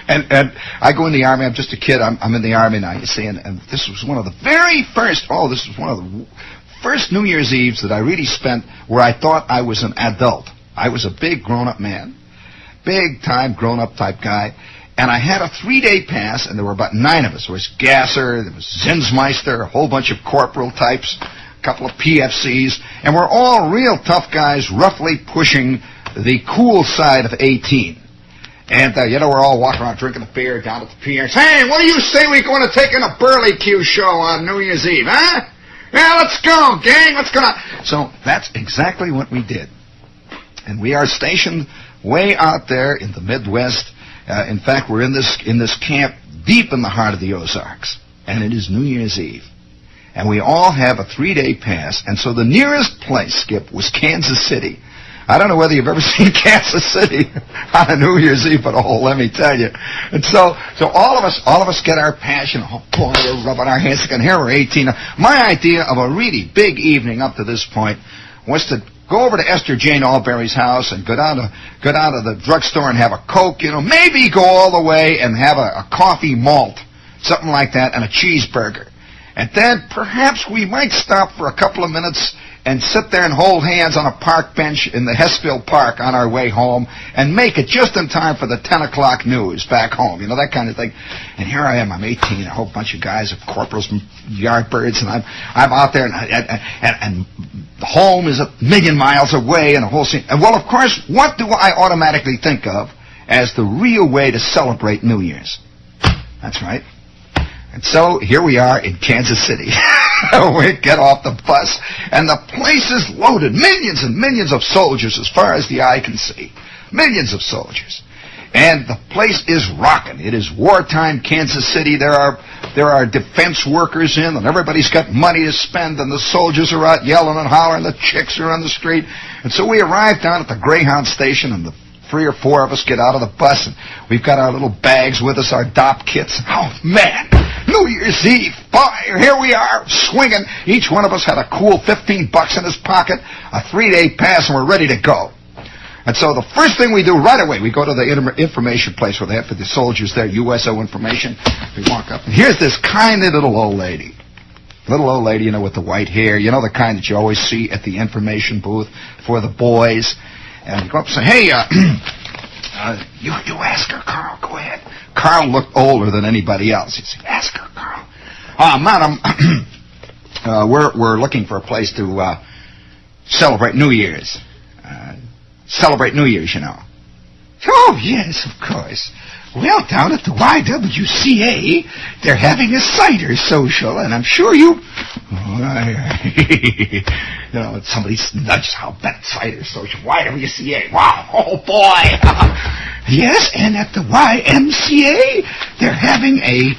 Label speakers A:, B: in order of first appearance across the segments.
A: And I go in the Army. I'm just a kid. I'm in the Army now, you see. And this was one of the first New Year's Eves that I really spent where I thought I was an adult. I was a big grown-up man. Big-time grown-up type guy. And I had a 3-day pass, and there were about 9 of us. There was Gasser, there was Zinsmeister, a whole bunch of corporal types, a couple of PFCs, and we're all real tough guys, roughly pushing the cool side of 18. And, we're all walking around drinking the beer down at the pier. Hey, what do you say we go to take in a Burley-Q show on New Year's Eve, huh? Yeah, let's go, gang, let's go. So that's exactly what we did. And we are stationed way out there in the Midwest. In fact, we're in this camp deep in the heart of the Ozarks. And it is New Year's Eve. And we all have a 3-day pass. And so the nearest place, Skip, was Kansas City. I don't know whether you've ever seen Kansas City on a New Year's Eve, but let me tell you. And so all of us get our passion. Oh boy, we're rubbing our hands again. Here we're 18. My idea of a really big evening up to this point was to go over to Esther Jane Alberry's house and go down to the drugstore and have a Coke, maybe go all the way and have a coffee malt, something like that, and a cheeseburger. And then perhaps we might stop for a couple of minutes and sit there and hold hands on a park bench in the Hessville Park on our way home and make it just in time for the 10 o'clock news back home, that kind of thing. And here I am, I'm 18, a whole bunch of guys, of corporals and yardbirds, and I'm out there, and the home is 1,000,000 miles away, and the whole scene. And well, of course, what do I automatically think of as the real way to celebrate New Year's? That's right. And so here we are in Kansas City. We get off the bus, and the place is loaded. Millions and millions of soldiers as far as the eye can see. Millions of soldiers. And the place is rocking. It is wartime Kansas City. There are defense workers in, and everybody's got money to spend, and the soldiers are out yelling and hollering. The chicks are on the street. And so we arrive down at the Greyhound station, and the 3 or 4 of us get out of the bus, and we've got our little bags with us, our DOP kits. Oh, man! New Year's Eve. Boy, here we are, swinging. Each one of us had a cool $15 in his pocket, a 3-day pass, and we're ready to go. And so the first thing we do right away, we go to the information place where they have for the soldiers there, USO information. We walk up, and here's this kindly little old lady. Little old lady, with the white hair, the kind that you always see at the information booth for the boys. And you go up and say, hey, you ask her, Carl, go ahead. Carl looked older than anybody else. He said, ask her, Carl. Madam, we're looking for a place to celebrate New Year's. Celebrate New Year's, Oh, yes, of course. Well, down at the YWCA, they're having a cider social, and I'm sure somebody nudged how that cider social. YWCA. Wow. Oh, boy. Yes, and at the YMCA, they're having a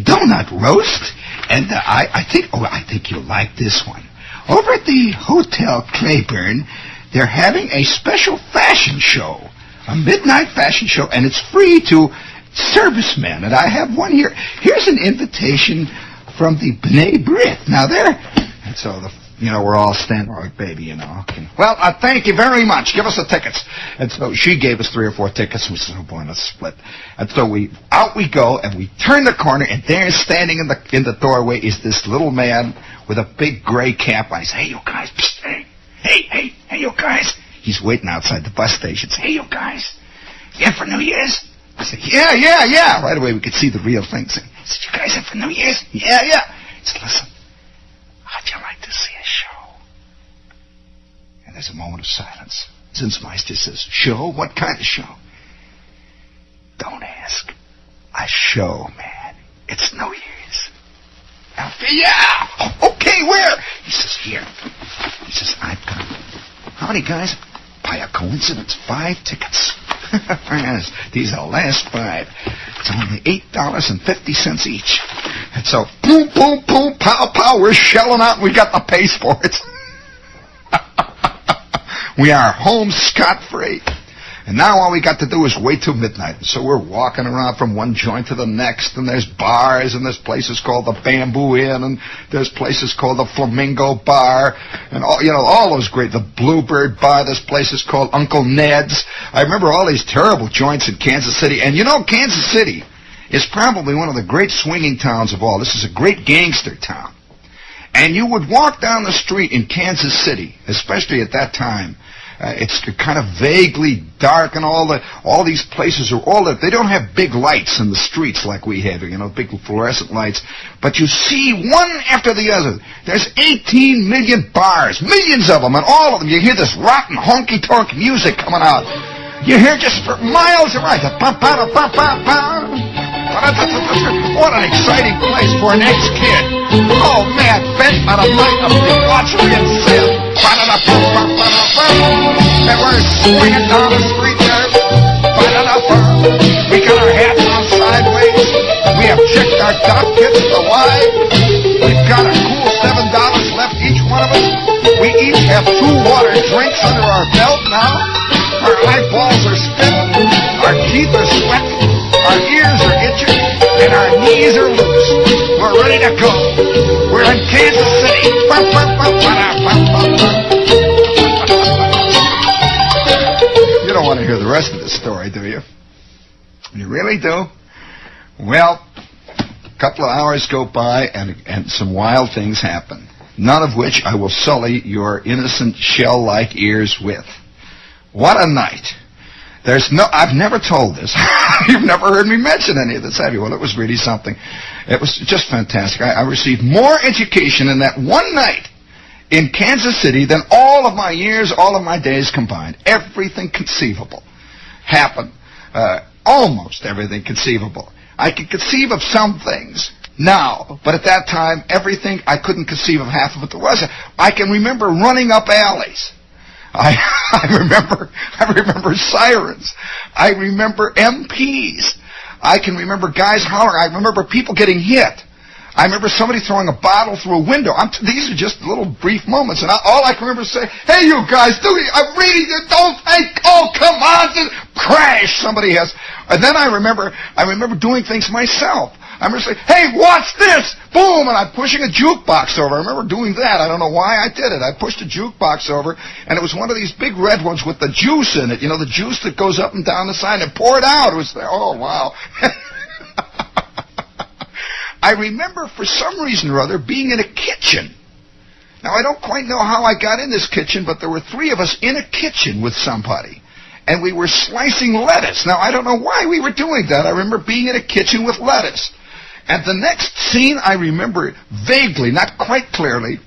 A: donut roast, and I think you'll like this one. Over at the Hotel Claiborne, they're having a special fashion show, a midnight fashion show, and it's free to servicemen. And I have one here. Here's an invitation from the B'nai B'rith. Now and so we're all standing like baby, Well, thank you very much. Give us the tickets. And so she gave us 3 or 4 tickets. And we said, oh boy, let's split. And so out we go, and we turn the corner, and there, standing in the doorway, is this little man with a big gray cap on. He says, hey, you guys, psst, hey, you guys. He's waiting outside the bus station. Hey, you guys, you in for New Year's? I said, yeah. Right away, we could see the real thing. I said, you guys in for New Year's? Yeah. He said, listen, how'd you like to see a show? And there's a moment of silence. Zinsmeister says, show? What kind of show? Don't ask. A show, man. It's New Year's. Yeah. Oh, okay, where? He says, here. He says, I've got, how many guys? By a coincidence, 5 tickets. Yes, these are the last 5. It's only $8.50 each. And so, boom, boom, boom, pow, pow, we're shelling out, and we got the pay for it. We are home scot-free. And now all we got to do is wait till midnight. So we're walking around from one joint to the next, and there's bars, and there's places called the Bamboo Inn, and there's places called the Flamingo Bar, and all those great, the Bluebird Bar, there's places called Uncle Ned's. I remember all these terrible joints in Kansas City. And Kansas City is probably one of the great swinging towns of all. This is a great gangster town. And you would walk down the street in Kansas City, especially at that time. It's kind of vaguely dark, and all these places they don't have big lights in the streets like we have, big fluorescent lights. But you see one after the other. There's 18 million bars, millions of them, and all of them. You hear this rotten honky-tonk music coming out. You hear just for miles around. What an exciting place for an ex-kid. Oh, man, bent on a night of debauchery and sin. And we're swinging down the street there. We got our hats on sideways. We have checked our dock kits for wide. We've got a cool $7 left each one of us. We each have 2 water drinks under our belt now. Our eyeballs are spinning. Our teeth are sweating. Our ears are itching. And our knees are loose. We're ready to go. We're in Kansas City. You don't want to hear the rest of the story, do you? You really do? Well, a couple of hours go by and some wild things happen, none of which I will sully your innocent shell-like ears with. What a night. I've never told this. You've never heard me mention any of this, have you? Well, it was really something. It was just fantastic. I received more education in that one night in Kansas City than all of my years, all of my days combined. Everything conceivable happened. Almost everything conceivable. I could conceive of some things now, but at that time, everything, I couldn't conceive of half of it there was. I can remember running up alleys. I remember sirens. I remember MPs. I can remember guys hollering. I remember people getting hit. I remember somebody throwing a bottle through a window. These are just little brief moments, and all I can remember is saying, "Hey, you guys, don't think, oh, come on," crash, somebody has. And then I remember doing things myself. I remember saying, "Hey, watch this!" Boom! And I'm pushing a jukebox over. I remember doing that. I don't know why I did it. I pushed a jukebox over, and it was one of these big red ones with the juice in it. The juice that goes up and down the side and pour it out. It was there. Oh, wow. I remember, for some reason or other, being in a kitchen. Now, I don't quite know how I got in this kitchen, but there were 3 of us in a kitchen with somebody. And we were slicing lettuce. Now, I don't know why we were doing that. I remember being in a kitchen with lettuce. And the next scene I remember vaguely, not quite clearly,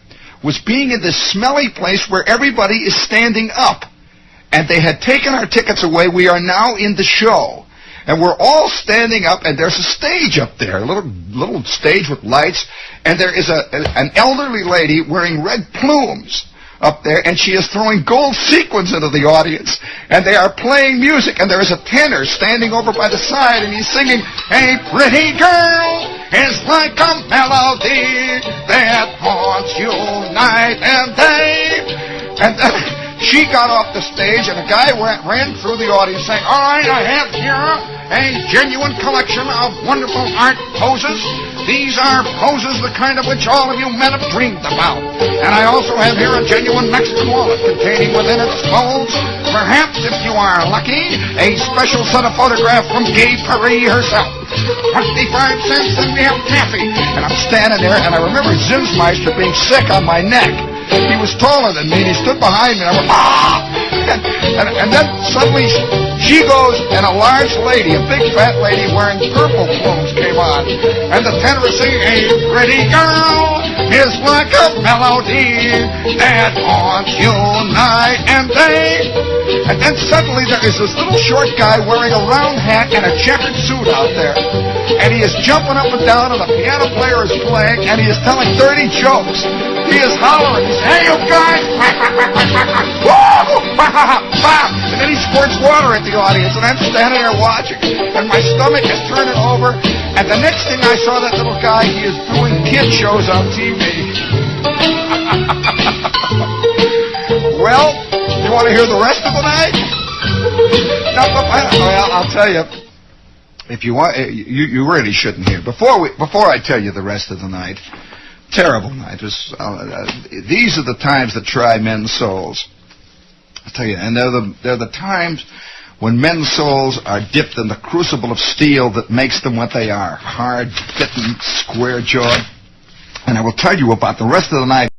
A: was being in this smelly place where everybody is standing up. And they had taken our tickets away. We are now in the show. And we're all standing up, and there's a stage up there, a little stage with lights. And there is an elderly lady wearing red plumes up there, and she is throwing gold sequins into the audience, and they are playing music, and there is a tenor standing over by the side, and he's singing, "A pretty girl is like a melody that haunts you night and day." And she got off the stage, and a guy ran through the audience saying, "All right, I have here a genuine collection of wonderful art poses. These are poses the kind of which all of you men have dreamed about. And I also have here a genuine Mexican wallet containing within its folds, perhaps if you are lucky, a special set of photographs from Gay Paris herself. 25 cents, and we have taffy." And I'm standing there, and I remember Zinsmeister being sick on my neck. He was taller than me, and he stood behind me, and I went, "Ah!" And then suddenly she goes, and a large lady, a big fat lady wearing purple plumes came on. And the tenor is singing, "A pretty girl is like a melody that haunts you night and day." And then suddenly there is this little short guy wearing a round hat and a checkered suit out there. And he is jumping up and down, and the piano player is playing, and he is telling dirty jokes. He is hollering. He says, "Hey, you guys!" And then he squirts water at the audience, and I'm standing there watching, and my stomach is turning over. And the next thing I saw that little guy, he is doing kid shows on TV. Well, you want to hear the rest of the night? Well, I'll tell you. If you want, you really shouldn't hear. Before I tell you the rest of the night, terrible night. These are the times that try men's souls. I tell you, and they're the times when men's souls are dipped in the crucible of steel that makes them what they are: hard, bitten, square-jawed. And I will tell you about the rest of the night.